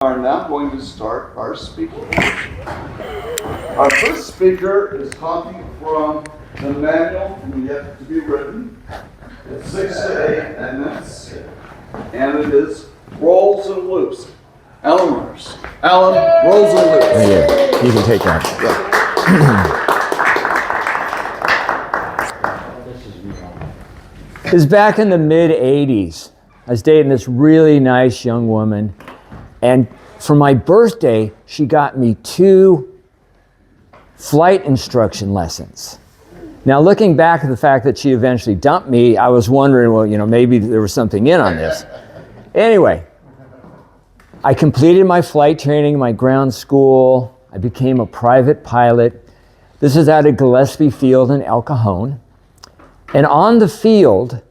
Are now going to start our speaking. Our first speaker is talking from the manual yet to be written. It's 6 to 8 minutes, and it is rolls and loops. Alan Mars. Alan, rolls and loops. Yeah, you can take that. It was back in the mid-'80s. I was dating this really nice young woman, and for my birthday, she got me 2 flight instruction lessons. Now, looking back at the fact that she eventually dumped me, I was wondering, well, maybe there was something in on this. Anyway, I completed my flight training in my ground school. I became a private pilot. This is out at Gillespie Field in El Cajon. And on the field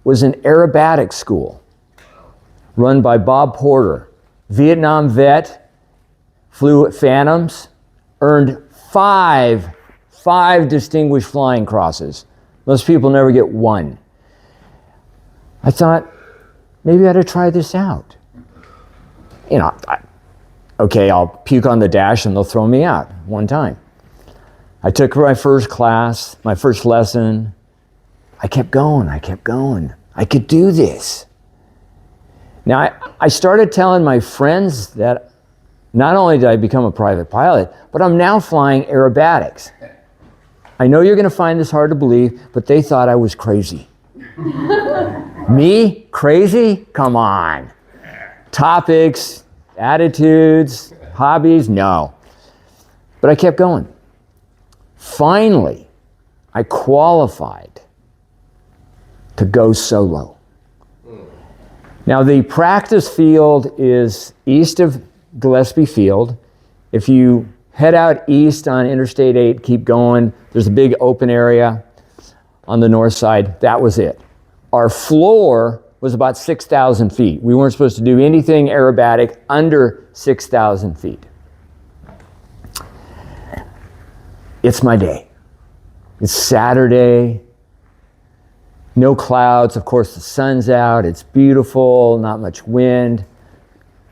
was an aerobatic school run by Bob Porter, Vietnam vet, flew at Phantoms, earned 5 distinguished flying crosses. Most people never get 1. I thought, maybe I ought to try this out. Okay, I'll puke on the dash and they'll throw me out one time. I took my first class, my first lesson. I kept going. I could do this. Now, I started telling my friends that not only did I become a private pilot, but I'm now flying aerobatics. I know you're going to find this hard to believe, but they thought I was crazy. Me? Crazy? Come on. Topics, attitudes, hobbies? No. But I kept going. Finally, I qualified to go solo. Now, the practice field is east of Gillespie Field. If you head out east on Interstate 8, keep going, there's a big open area on the north side. That was it. Our floor was about 6,000 feet. We weren't supposed to do anything aerobatic under 6,000 feet. It's my day. It's Saturday. No clouds, of course the sun's out, it's beautiful, not much wind.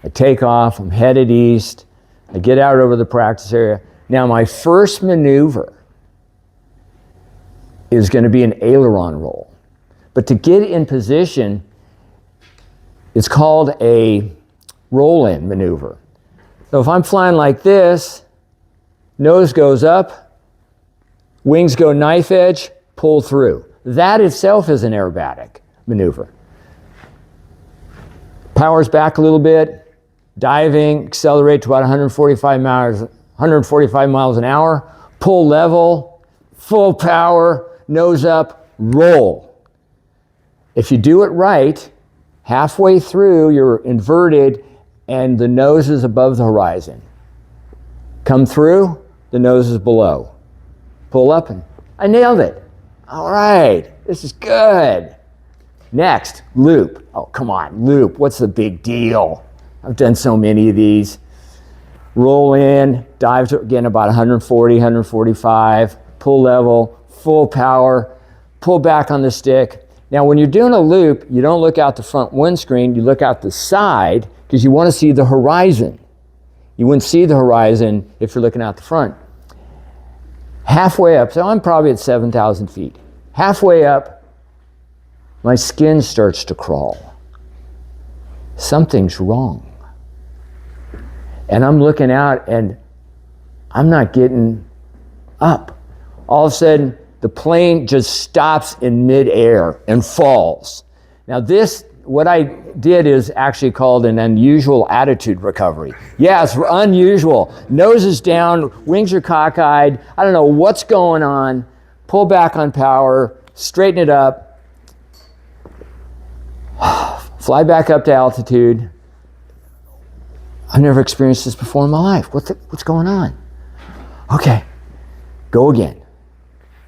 I take off, I'm headed east. I get out over the practice area. Now my first maneuver is going to be an aileron roll. But to get in position, it's called a roll-in maneuver. So if I'm flying like this, nose goes up, wings go knife edge, pull through. That itself is an aerobatic maneuver. Powers back a little bit, diving, accelerate to about 145 miles an hour, pull level, full power, nose up, roll. If you do it right, halfway through you're inverted and the nose is above the horizon. Come through, the nose is below. Pull up and I nailed it. All right, this is good. Next, loop. Oh, come on, loop. What's the big deal? I've done so many of these. Roll in, dive to, again, about 140, 145, pull level, full power, pull back on the stick. Now, when you're doing a loop, you don't look out the front windscreen, you look out the side because you want to see the horizon. You wouldn't see the horizon if you're looking out the front. Halfway up, so I'm probably at 7,000 feet. Halfway up, my skin starts to crawl. Something's wrong. And I'm looking out and I'm not getting up. All of a sudden, the plane just stops in midair and falls. Now what I did is actually called an unusual attitude recovery. Yeah, it's unusual. Nose is down, wings are cockeyed. I don't know what's going on. Pull back on power, straighten it up. Fly back up to altitude. I've never experienced this before in my life. What's going on? Okay, go again.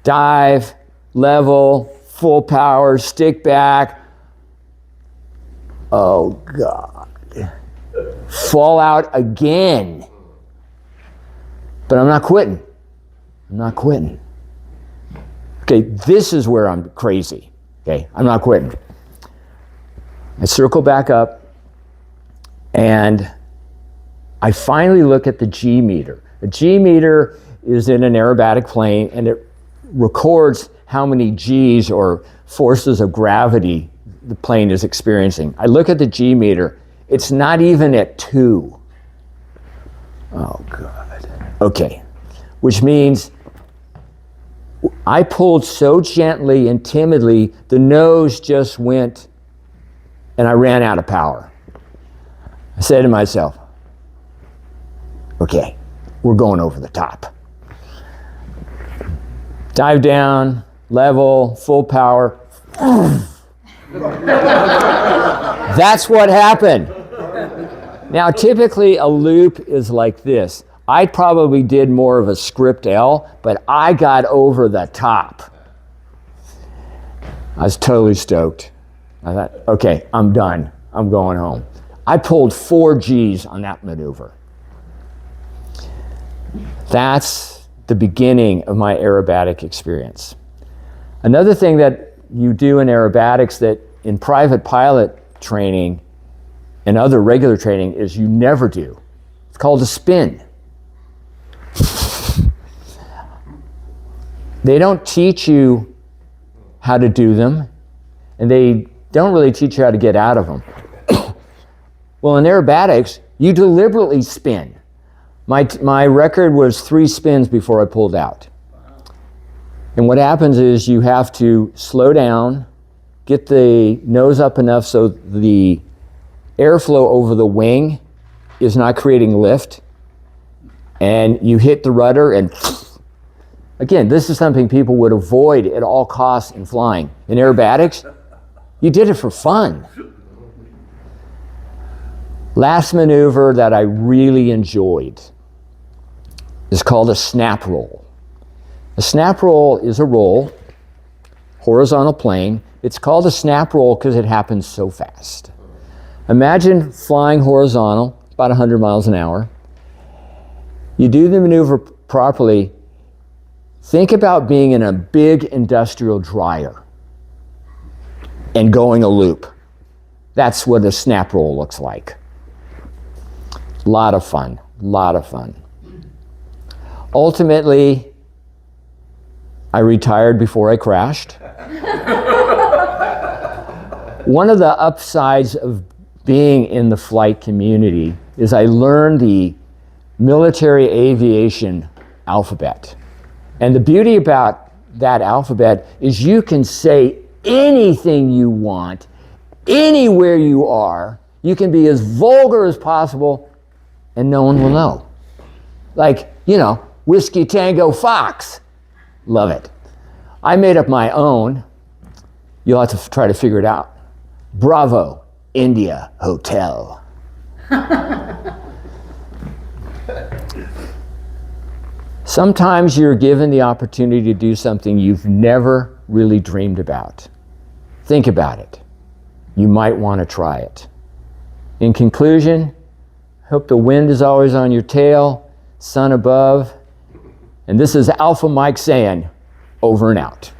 Dive, level, full power, stick back. Oh, God. Fall out again. But I'm not quitting. Okay, this is where I'm crazy. Okay, I'm not quitting. I circle back up, and I finally look at the G meter. A G meter is in an aerobatic plane, and it records how many G's or forces of gravity the plane is experiencing. I look at the G meter. It's not even at 2. Oh, God. Okay. Which means I pulled so gently and timidly, the nose just went, and I ran out of power. I said to myself, okay, we're going over the top. Dive down, level, full power. That's what happened. Now, typically a loop is like this. I probably did more of a script L, but I got over the top. I was totally stoked. I thought, okay, I'm done. I'm going home. I pulled 4 G's on that maneuver. That's the beginning of my aerobatic experience. Another thing that you do in aerobatics that in private pilot training and other regular training is you never do. It's called a spin. They don't teach you how to do them, and they don't really teach you how to get out of them. Well, in aerobatics, you deliberately spin. My record was 3 spins before I pulled out. And what happens is you have to slow down, get the nose up enough so the airflow over the wing is not creating lift, and you hit the rudder, and again, this is something people would avoid at all costs in flying. In aerobatics, you did it for fun. Last maneuver that I really enjoyed is called a snap roll. A snap roll is a roll, horizontal plane. It's called a snap roll because it happens so fast. Imagine flying horizontal, about 100 miles an hour. You do the maneuver properly. Think about being in a big industrial dryer and going a loop. That's what a snap roll looks like. A lot of fun, a lot of fun. Ultimately, I retired before I crashed. One of the upsides of being in the flight community is I learned the military aviation alphabet. And the beauty about that alphabet is you can say anything you want, anywhere you are. You can be as vulgar as possible, and no one will know. Like, Whiskey Tango Fox. Love it. I made up my own. You'll have to try to figure it out. Bravo, India Hotel. Sometimes you're given the opportunity to do something you've never really dreamed about. Think about it. You might want to try it. In conclusion, hope the wind is always on your tail, sun above, and this is Alpha Mike saying, over and out.